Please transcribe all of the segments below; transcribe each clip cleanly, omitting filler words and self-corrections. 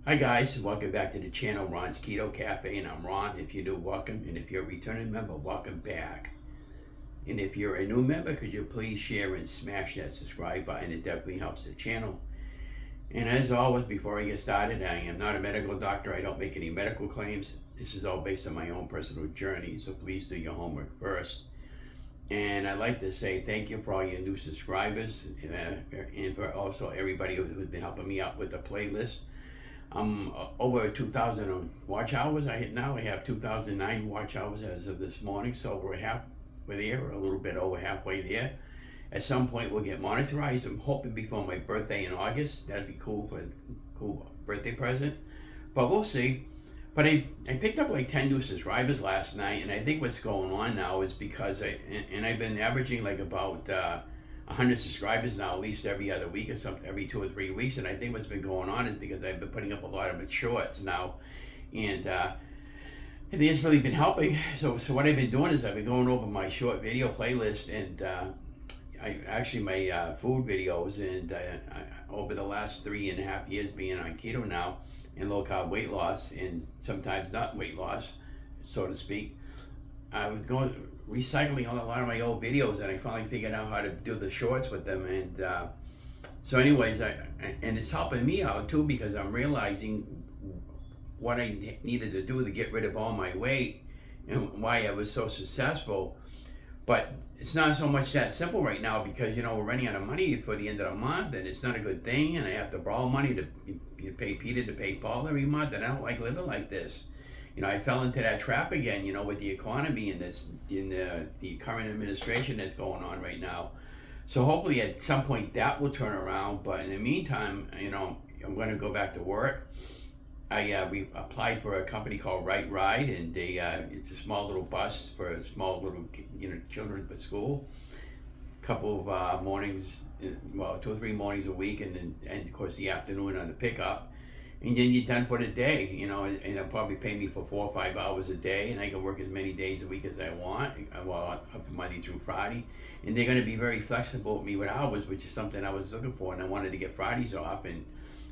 Hi guys, welcome back to the channel, Ron's Keto Cafe, and I'm Ron. If you're new, welcome, and if you're a returning member, welcome back. And if you're a new member, could you please share and smash that subscribe button? It definitely helps the channel. And as always, before I get started, I am not a medical doctor. I don't make any medical claims. This is all based on my own personal journey, so please do your homework first. And I'd like to say thank you for all your new subscribers, and for also everybody who's been helping me out with the playlist. I'm over 2,000 watch hours. I have 2,009 watch hours as of this morning, so we're there, or a little bit over halfway there. At some point we'll get monetized. I'm hoping before my birthday in August. That'd be cool for a cool birthday present, but we'll see. But I picked up like 10 new subscribers last night, and I think what's going on now is because I've been averaging like about 100 subscribers now, at least every other week or something, every 2 or 3 weeks. And I think what's been going on is because I've been putting up a lot of shorts now, and I think it's really been helping. So what I've been doing is I've been going over my short video playlist, and my food videos, and over the last 3.5 years being on keto now and low carb weight loss, and sometimes not weight loss, so to speak, I was recycling a lot of my old videos, and I finally figured out how to do the shorts with them. And so anyways, and it's helping me out too, because I'm realizing what I needed to do to get rid of all my weight and why I was so successful. But it's not so much that simple right now, because we're running out of money for the end of the month, and it's not a good thing, and I have to borrow money to pay Peter to pay Paul every month, and I don't like living like this. I fell into that trap again, with the economy and the current administration that's going on right now. So hopefully at some point that will turn around. But in the meantime, I'm going to go back to work. We applied for a company called Right Ride, and it's a small little bus for small little children for school. A couple of mornings, 2 or 3 mornings a week, and of course the afternoon on the pickup. And then you're done for the day, and they'll probably pay me for 4 or 5 hours a day, and I can work as many days a week as I want, up to Monday through Friday. And they're going to be very flexible with me with hours, which is something I was looking for, and I wanted to get Fridays off, and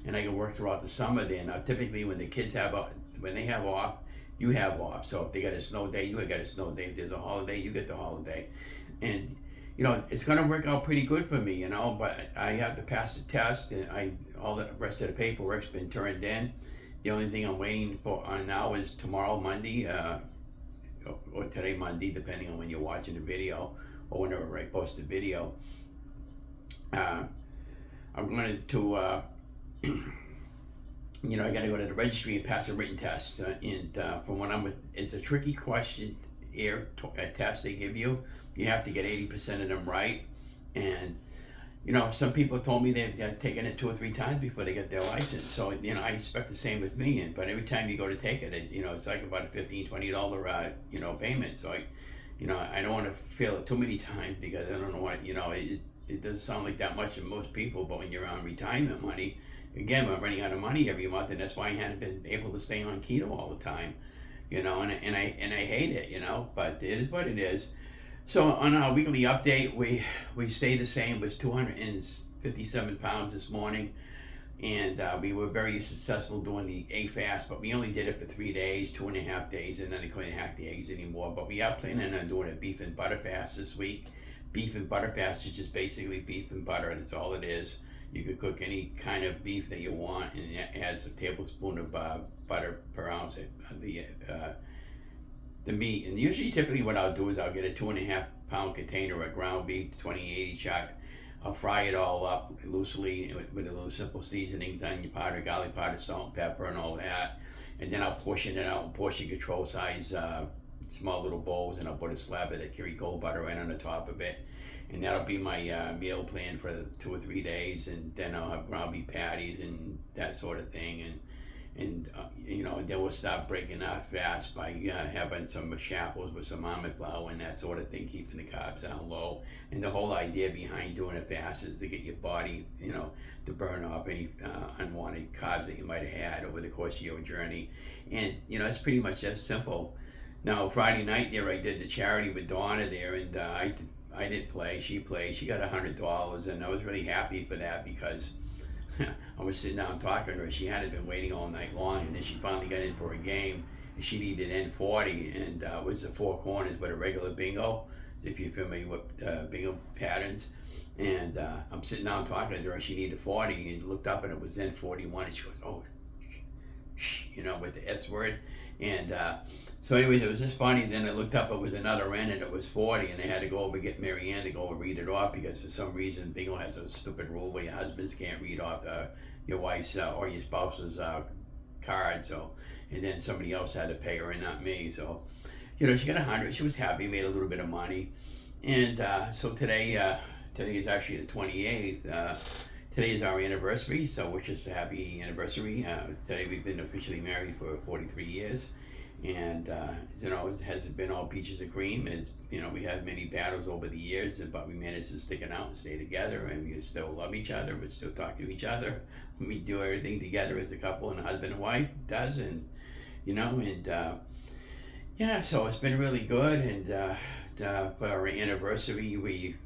I can work throughout the summer there. Now, typically when the kids when they have off, you have off. So if they got a snow day, you got a snow day. If there's a holiday, you get the holiday. And it's going to work out pretty good for me, but I have to pass the test, and all the rest of the paperwork's been turned in. The only thing I'm waiting for on now is tomorrow, Monday, or today, Monday, depending on when you're watching the video, or whenever I post the video. I'm going to, I got to go to the registry and pass a written test. From what it's a tricky question, test they give you. You have to get 80% of them right. And, some people told me they've taken it 2 or 3 times before they get their license. So, I expect the same with me. But every time you go to take it, it's like about a $15, $20, payment. So, I don't want to fail it too many times, because I don't know what, it doesn't sound like that much to most people. But when you're on retirement money, again, I'm running out of money every month, and that's why I haven't been able to stay on keto all the time, and I hate it, but it is what it is. So on our weekly update, we stayed the same. It was 257 pounds this morning, and we were very successful doing the egg fast, but we only did it for 3 days, 2.5 days, and then I couldn't hack the eggs anymore. But we are planning on doing a beef and butter fast this week. Beef and butter fast is just basically beef and butter, and that's all it is. You could cook any kind of beef that you want, and it adds a tablespoon of butter per ounce of the meat. And typically what I'll do is I'll get a 2.5 pound container of ground beef, 20/80 chuck. I'll fry it all up loosely with a little simple seasonings, onion powder, garlic powder, salt, and pepper, and all that. And then I'll portion it out in portion control size, small little bowls, and I'll put a slab of the Kiri cold butter right on the top of it. And that'll be my meal plan for 2 or 3 days. And then I'll have ground beef patties and that sort of thing. And then we'll start breaking our fast by having some Shrinkables with some almond flour and that sort of thing, keeping the carbs down low. And the whole idea behind doing a fast is to get your body, to burn off any unwanted carbs that you might have had over the course of your journey. And, it's pretty much that simple. Now, Friday night there, I did the charity with Donna there, and I didn't play. She played. She got $100, and I was really happy for that, because I was sitting down talking to her. She hadn't been waiting all night long, and then she finally got in for a game, and she needed N40, and it was the four corners with a regular bingo, if you're familiar with bingo patterns. And I'm sitting down talking to her, and she needed 40, and looked up, and it was N41, and she goes, oh, with the S word. And so anyways, it was just funny. Then I looked up, it was another N, and it was 40, and I had to go over and get Mary Ann to go and read it off, because for some reason bingo has a stupid rule where your husbands can't read off your wife's or your spouse's card. So, and then somebody else had to pay her and not me. So, she got 100. She was happy, made a little bit of money. And so today is actually the 28th. Today is our anniversary, so wish us a happy anniversary. Today we've been officially married for 43 years. And, it hasn't been all peaches and cream. It's, we had many battles over the years, but we managed to stick it out and stay together, and we still love each other. We still talk to each other. We do everything together as a couple, and a husband and wife does, and, so it's been really good. And for our anniversary, we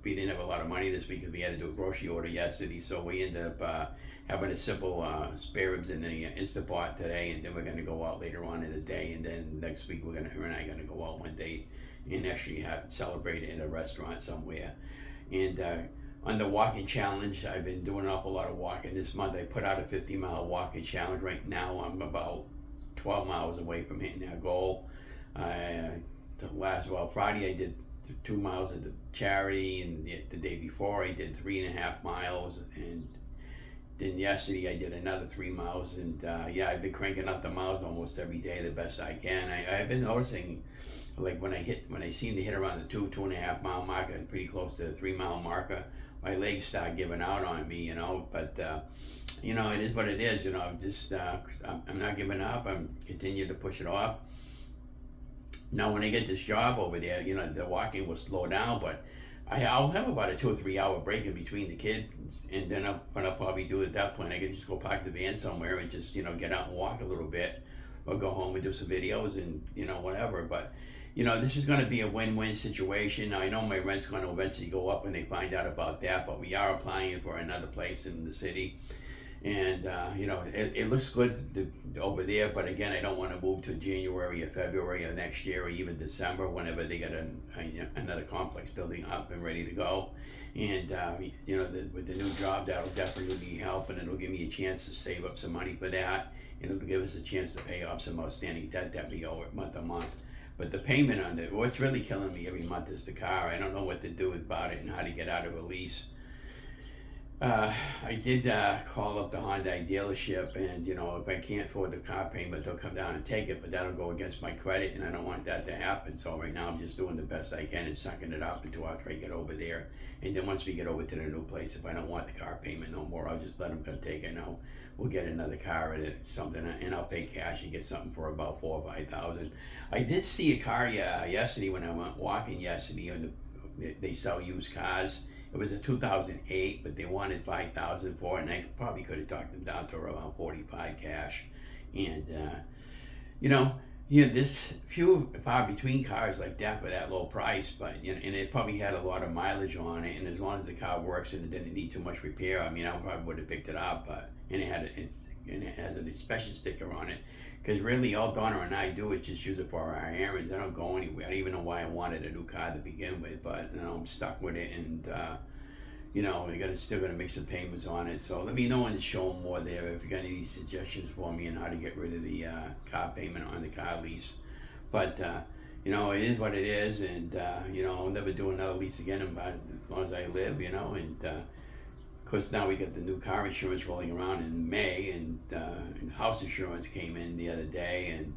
didn't have a lot of money this week because we had to do a grocery order yesterday, so we ended up having a simple spare ribs in the Instapot today, and then we're going to go out later on in the day, and then next week her and I are going to go out one day and actually celebrate it in a restaurant somewhere. And on the walking challenge, I've been doing an awful lot of walking this month. I put out a 50-mile walking challenge. Right now I'm about 12 miles away from hitting that goal. Friday I did 2 miles at the charity, and the day before I did 3.5 miles, and then yesterday I did another 3 miles, and I've been cranking up the miles almost every day the best I can. I've been noticing, like when I seem to hit around the 2.5 mile marker, and pretty close to the 3 mile marker, my legs start giving out on me, but it is what it is. I'm just I'm not giving up. I'm continuing to push it off. Now when I get this job over there, the walking will slow down, but I'll have about a 2 or 3 hour break in between the kids, and then what I'll probably do at that point, I can just go park the van somewhere and just, get out and walk a little bit, or go home and do some videos and, whatever. But, this is going to be a win-win situation. Now, I know my rent's going to eventually go up when they find out about that, but we are applying for another place in the city. And, it looks good over there, but again, I don't want to move to January or February of next year, or even December, whenever they get another complex building up and ready to go. And, with the new job, that'll definitely be helping. It'll give me a chance to save up some money for that, and it'll give us a chance to pay off some outstanding debt that we owe month to month. But the payment on it, what's really killing me every month is the car. I don't know what to do about it and how to get out of a lease. I did call up the Hyundai dealership, and if I can't afford the car payment, they'll come down and take it, but that'll go against my credit, and I don't want that to happen. So right now I'm just doing the best I can and sucking it up until I try to get over there. And then once we get over to the new place, if I don't want the car payment no more, I'll just let them come take it. Now we'll get another car at it, something, and I'll pay cash and get something for about $4,000 or $5,000. I did see a car yesterday when I went walking yesterday, and they sell used cars. It was a 2008, but they wanted $5,000 for it, and I probably could have talked them down to around $45,000 cash. And this few far between cars like that for that low price, but and it probably had a lot of mileage on it, and as long as the car works and it didn't need too much repair, I probably would have picked it up. But and it has an inspection sticker on it, because really all Donna and I do is just use it for our errands. I don't go anywhere. I don't even know why I wanted a new car to begin with, but I'm stuck with it, and still gonna make some payments on it. So let me know in the show more there if you got any suggestions for me on how to get rid of the car payment on the car lease. But it is what it is, and I'll never do another lease again as long as I live. And of course now we got the new car insurance rolling around in May, and house insurance came in the other day, and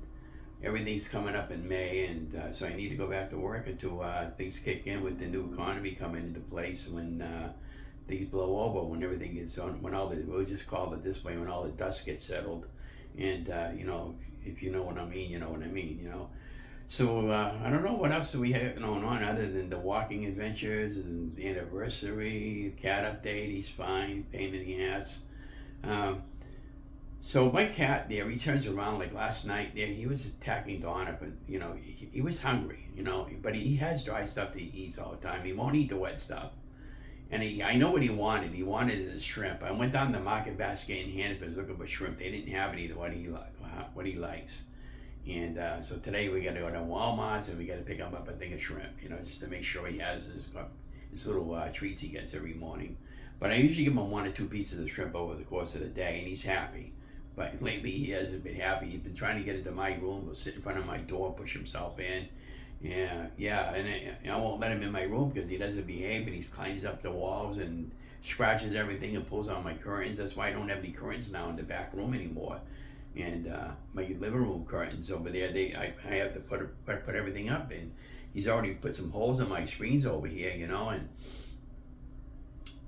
everything's coming up in May, and so I need to go back to work until things kick in with the new economy coming into place, when things blow over, when everything gets on, we'll just call it this way, when all the dust gets settled. And if you know what I mean, you know what I mean. So I don't know what else do we have going on other than the walking adventures and the anniversary, cat update. He's fine, pain in the ass. So my cat there, he turns around, like last night there, he was attacking Donna, but he was hungry, but he has dry stuff that he eats all the time. He won't eat the wet stuff. And I know what he wanted. He wanted the shrimp. I went down the market basket in Hannaford looking for shrimp. They didn't have any what he likes. And so today we got to go to Walmart's and we got to pick him up a thing of shrimp, just to make sure he has his little treats he gets every morning. But I usually give him 1 or 2 pieces of shrimp over the course of the day, and he's happy. But lately he hasn't been happy. He's been trying to get into my room, go sit in front of my door, push himself in. Yeah, and I won't let him in my room because he doesn't behave, and he climbs up the walls and scratches everything and pulls on my curtains. That's why I don't have any curtains now in the back room anymore. And my living room curtains over there, I have to put everything up, and he's already put some holes in my screens over here, and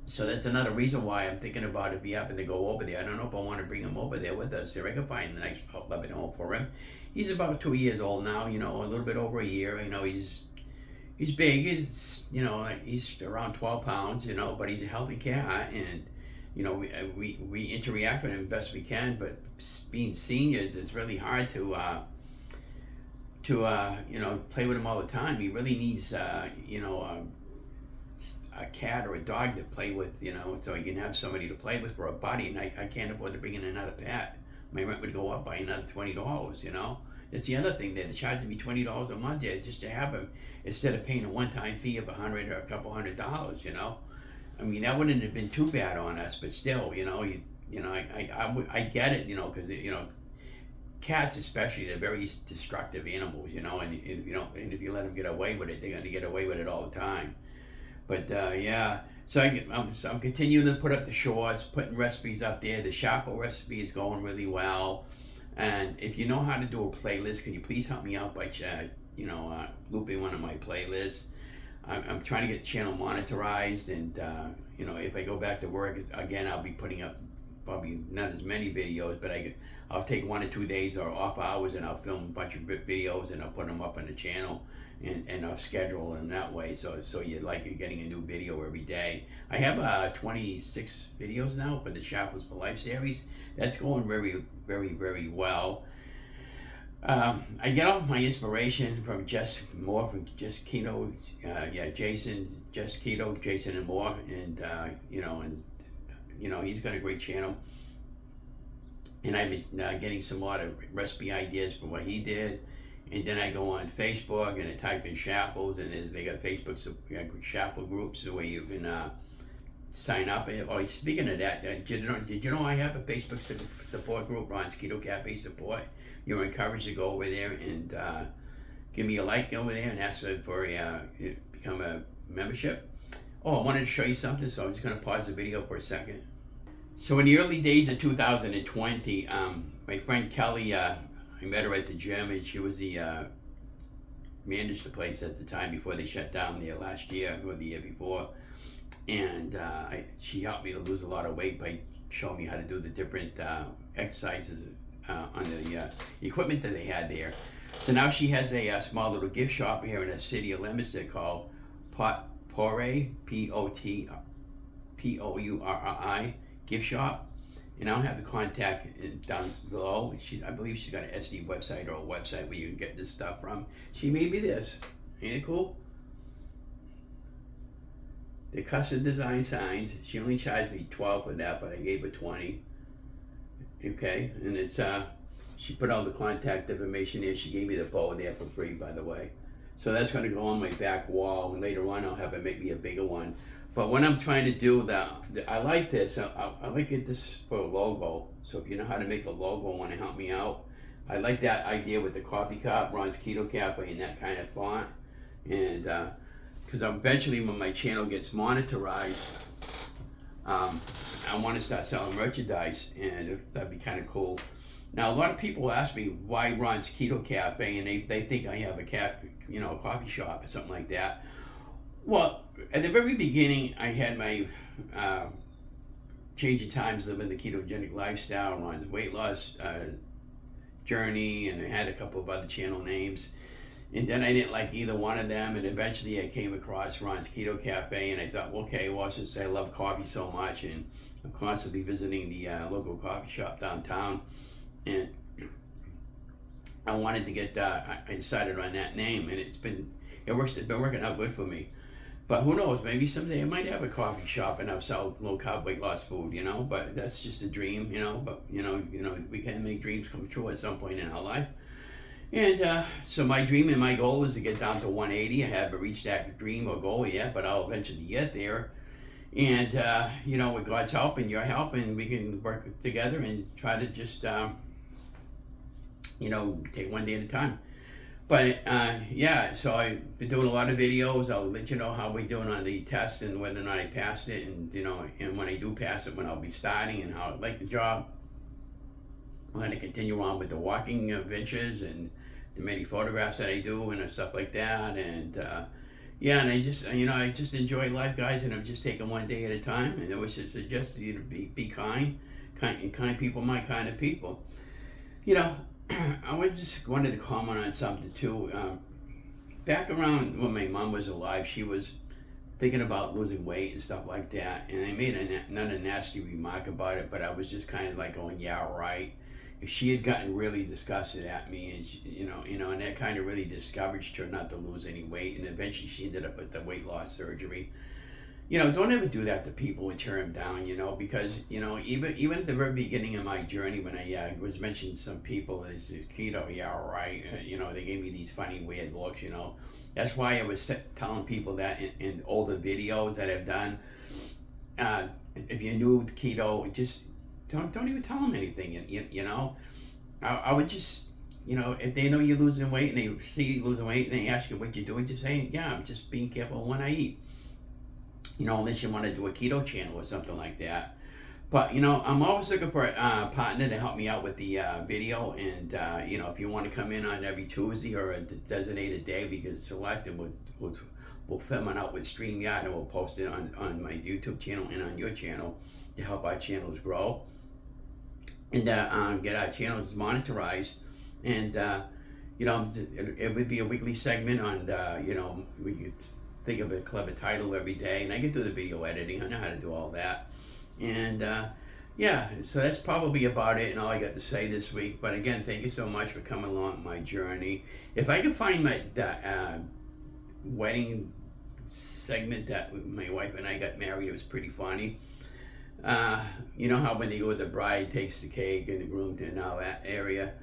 so that's another reason why I'm thinking about if he happened to go over there. I don't know if I want to bring him over there with us. If I can find a nice loving home for him. He's about 2 years old now, a little bit over a year. He's big. He's around 12 pounds, but he's a healthy cat, and we interact with him best we can. But being seniors, it's really hard to play with him all the time. He really needs a cat or a dog to play with, so he can have somebody to play with for a buddy. And I can't afford to bring in another pet. My rent would go up by another $20, That's the other thing. They're charging me $20 a month just to have him, instead of paying a one-time fee of $100 or a couple $100, I mean, that wouldn't have been too bad on us, but still, I get it, because, cats especially, they're very destructive animals, and if you let them get away with it, they're going to get away with it all the time. But yeah, so I'm continuing to put up the shorts, putting recipes up there. The Shrinkables recipe is going really well. And if you know how to do a playlist, can you please help me out by looping one of my playlists? I'm trying to get the channel monetized, and if I go back to work again, I'll be putting up probably not as many videos, but I'll take 1 or 2 days or off hours, and I'll film a bunch of videos, and I'll put them up on the channel. And I'll schedule them that way, so you're getting a new video every day. I have 26 videos now for the Shrinkables for Life series. That's going very, very, very well. I get all my inspiration from Just Keto, Jason, Just Keto, Jason and more, and he's got a great channel. And I've been getting a lot of recipe ideas from what he did. And then I go on Facebook and I type in Shrinkables, and they got Facebook Shrinkables groups where you can sign up. Oh, speaking of that, did you know I have a Facebook support group, Ron's Keto Cafe Support? You're encouraged to go over there and give me a like over there and ask for become a membership. Oh, I wanted to show you something, so I'm just going to pause the video for a second. So in the early days of 2020, my friend Kelly, I met her at the gym, and she was managed the place at the time before they shut down there last year or the year before. And she helped me to lose a lot of weight by showing me how to do the different exercises on the equipment that they had there. So now she has a small little gift shop here in the city of Leominster called Potpourri, P-O-U-R-R-I, gift shop. And I'll have the contact down below. I believe she's got an SD website or a website where you can get this stuff from. She made me this. Ain't it cool? The custom design signs. She only charged me $12 for that, but I gave her $20. Okay, and it's she put all the contact information there. She gave me the bow there for free, by the way. So that's going to go on my back wall, and later on I'll have her make me a bigger one. But when I'm trying to do I like this. I like this for a logo. So if you know how to make a logo and want to help me out, I like that idea with the coffee cup, Ron's Keto Café, and that kind of font. And because eventually when my channel gets monetized, I want to start selling merchandise, and that'd be kind of cool. Now a lot of people ask me why Ron's Keto Café, and they think I have a coffee shop or something like that. Well, at the very beginning, I had my changing times living the ketogenic lifestyle, Ron's weight loss journey, and I had a couple of other channel names. And then I didn't like either one of them, and eventually I came across Ron's Keto Café, and I thought, okay, well, since I love coffee so much, and I'm constantly visiting the local coffee shop downtown, and I wanted to get, I decided on that name, and it's been working out good for me. But who knows? Maybe someday I might have a coffee shop and I'll sell low-carb weight loss food, you know. But that's just a dream, you know. But you know, we can make dreams come true at some point in our life. And so my dream and my goal is to get down to 180. I haven't reached that dream or goal yet, but I'll eventually get there. And you know, with God's help and your help, and we can work together and try to just you know, take one day at a time. But yeah, so I've been doing a lot of videos. I'll let you know how we're doing on the test and whether or not I passed it, and you know, and when I do pass it, when I'll be starting and how I like the job. I'm going to continue on with the walking ventures and the many photographs that I do and stuff like that. And yeah, and I just, you know, I just enjoy life, guys, and I'm just taking one day at a time. And I wish to suggest to you to be kind people, my kind of people. You know, I was just wanted to comment on something too. Back around when my mom was alive, she was thinking about losing weight and stuff like that. And I made not a nasty remark about it, but I was just kind of like going, yeah, right. She had gotten really disgusted at me, and she, you know, and that kind of really discouraged her not to lose any weight. And eventually, she ended up with the weight loss surgery. You know, don't ever do that to people and tear them down. You know, because you know, even at the very beginning of my journey, when I was mentioning some people as keto, yeah, right. You know, they gave me these funny, weird looks. You know, that's why I was telling people that in all the videos that I've done. If you're new to keto, just don't even tell them anything, you know. I would just, you know, if they know you're losing weight and they see you losing weight and they ask you what you're doing, just say, yeah, I'm just being careful when I eat. You know, unless you want to do a keto channel or something like that. But, you know, I'm always looking for a partner to help me out with the video. And, you know, if you want to come in on every Tuesday or a designated day, we can select and we'll film it out with StreamYard and we'll post it on my YouTube channel and on your channel to help our channels grow. And get our channels monetized, and you know, it would be a weekly segment on you know, we could think of a clever title every day, and I can do the video editing. I know how to do all that, and yeah, so that's probably about it and all I got to say this week. But again, thank you so much for coming along my journey. If I can find my wedding segment that my wife and I got married, it was pretty funny. You know how when they go, the bride takes the cake and the groom and all that area.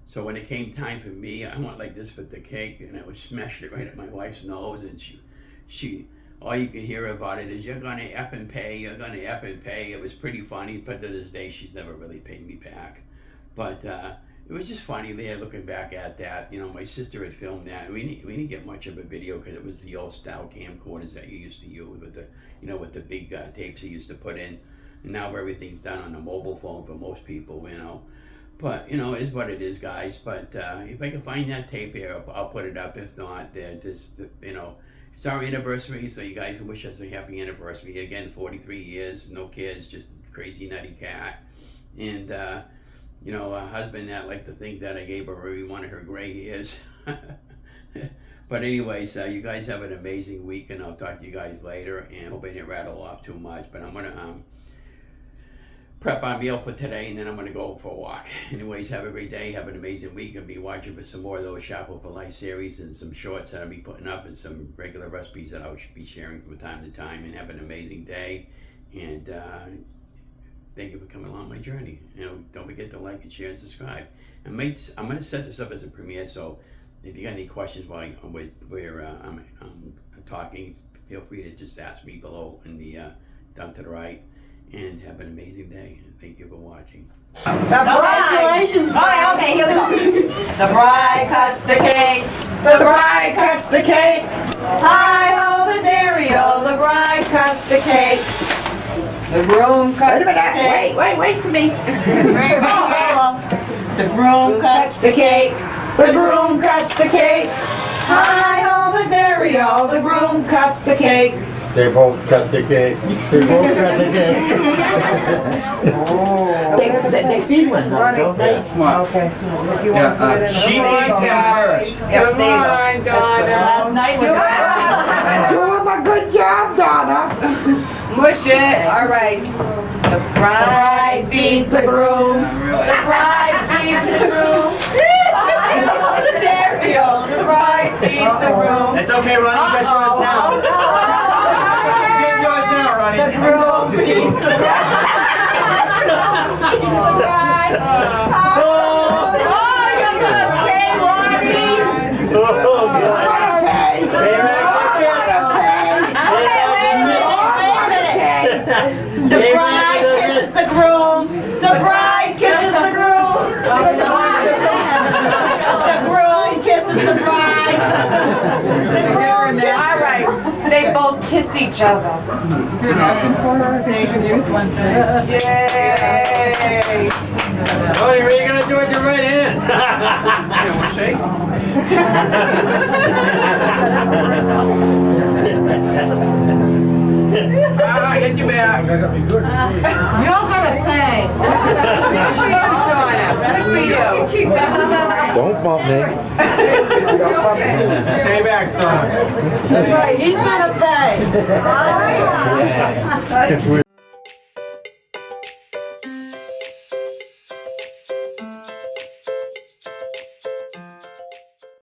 So when it came time for me, I went like this with the cake, and I was smashing it right at my wife's nose, and she all you could hear about it is, you're gonna F and pay, you're gonna F and pay. It was pretty funny, but to this day, she's never really paid me back. But it was just funny there looking back at that. You know, my sister had filmed that. We didn't get much of a video because it was the old style camcorders that you used to use with the, you know, with the big tapes you used to put in. And now everything's done on a mobile phone for most people, you know. But, you know, it is what it is, guys. But if I can find that tape here, I'll put it up. If not, just, you know, it's our anniversary, so you guys wish us a happy anniversary. Again, 43 years, no kids, just a crazy nutty cat. And, you know, a husband that liked to think that I gave her every one of her gray hairs. But anyways, you guys have an amazing week, and I'll talk to you guys later. And hope I didn't rattle off too much, but I'm going to prep our meal for today, and then I'm going to go for a walk. Anyways, have a great day. Have an amazing week. I'll be watching for some more of those Shopper for Life series and some shorts that I'll be putting up and some regular recipes that I'll be sharing from time to time. And have an amazing day. And thank you for coming along my journey. You know, don't forget to like and share and subscribe. I'm going to set this up as a premiere, so if you got any questions while I'm talking, feel free to just ask me below in the down to the right. And have an amazing day. And thank you for watching. Congratulations, bride. Okay, here we go. The bride cuts the cake. The bride cuts the cake. Hi-ho the dairy-o. The bride cuts the cake. The groom cuts the cake. Wait for me. The groom cuts the cake. The groom cuts the cake. Hi-ho the dairy-o. The groom cuts the cake. They both cut the cake. They both cut the cake. Oh. They feed one though, don't they? Okay. If you want to put it in she needs him first. Yes, there you go. Last night Doing a good job, Donna. Mush it. All right. The bride feeds the groom. The bride feeds the groom. The dairy-o. The bride feeds the groom. It's okay, Ronnie, you got yours now. honey. The groom keeps the bride. Oh, you're gonna pay, Lonnie. Oh, God. Hey, man, The bride kisses the groom. The bride kisses the groom. The groom kisses the bride. The groom kisses. All right. They both kiss each other. They can use one thing. Yay! Tony, what are you gonna do with your right hand? Shake. Get you back. You don't have a thing. Good for you. Don't bump me. Stay back, Storm. That's right. He's gonna pay. Since we're